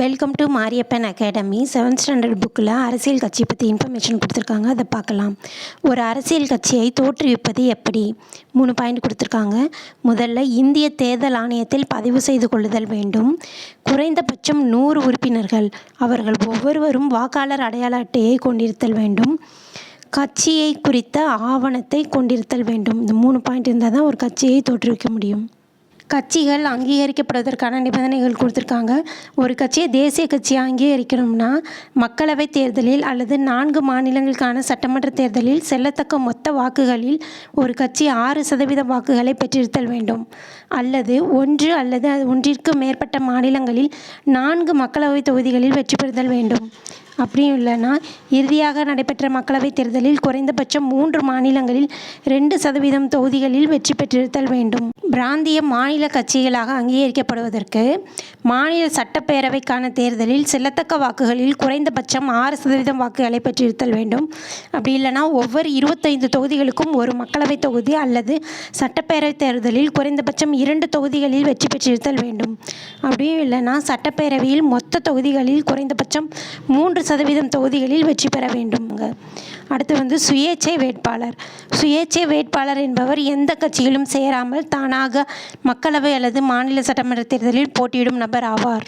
Welcome to Mariyappan academy. 7th standard புக்கில் அரசியல் கட்சி பற்றி இன்ஃபர்மேஷன் கொடுத்துருக்காங்க. அதை பார்க்கலாம். ஒரு அரசியல் கட்சியை தோற்றுவிப்பது எப்படி? 3 பாயிண்ட் கொடுத்துருக்காங்க. முதல்ல, இந்திய தேர்தல் ஆணையத்தில் பதிவு செய்து கொள்ளுதல் வேண்டும். குறைந்தபட்சம் 100 உறுப்பினர்கள். அவர்கள் ஒவ்வொருவரும் வாக்காளர் அடையாள அட்டையை கொண்டிருத்தல் வேண்டும். கட்சியை குறித்த ஆவணத்தை கொண்டிருத்தல் வேண்டும். இந்த 3 பாயிண்ட் இருந்தால் தான் ஒரு கட்சியை தோற்றுவிக்க முடியும். கட்சிகள் அங்கீகரிக்கப்படுவதற்கான நிபந்தனைகள் கொடுத்துருக்காங்க. ஒரு கட்சியை தேசிய கட்சியை அங்கீகரிக்கணும்னா மக்களவைத் தேர்தலில் அல்லது 4 மாநிலங்களுக்கான சட்டமன்ற தேர்தலில் செல்லத்தக்க மொத்த வாக்குகளில் ஒரு கட்சி 6% வாக்குகளை பெற்றிருத்தல் வேண்டும். அல்லது 1 அல்லது ஒன்றிற்கு மேற்பட்ட மாநிலங்களில் 4 மக்களவைத் தொகுதிகளில் வெற்றி பெறுதல் வேண்டும். அப்படியும் இல்லைன்னா இறுதியாக நடைபெற்ற மக்களவைத் தேர்தலில் குறைந்தபட்சம் 3 மாநிலங்களில் 2% தொகுதிகளில் வெற்றி பெற்றிருத்தல் வேண்டும். பிராந்திய மாநில கட்சிகளாக அங்கீகரிக்கப்படுவதற்கு மாநில சட்டப்பேரவைக்கான தேர்தலில் செல்லத்தக்க வாக்குகளில் குறைந்தபட்சம் 6% வாக்குகளை பெற்றிருத்தல் வேண்டும். அப்படி இல்லைனா ஒவ்வொரு 25 தொகுதிகளுக்கும் ஒரு மக்களவைத் தொகுதி அல்லது சட்டப்பேரவைத் தேர்தலில் குறைந்தபட்சம் 2 தொகுதிகளில் வெற்றி பெற்றிருத்தல் வேண்டும். அப்படியும் இல்லைனா சட்டப்பேரவையில் மொத்த தொகுதிகளில் குறைந்தபட்சம் 3% தொகுதிகளில் வெற்றி பெற வேண்டுங்க. அடுத்து சுயேட்சை வேட்பாளர். சுயேட்சை வேட்பாளர் என்பவர் எந்த கட்சியிலும் சேராமல் தானாக மக்களவை அல்லது மாநில சட்டமன்ற தேர்தலில் போட்டியிடும் நபர் ஆவார்.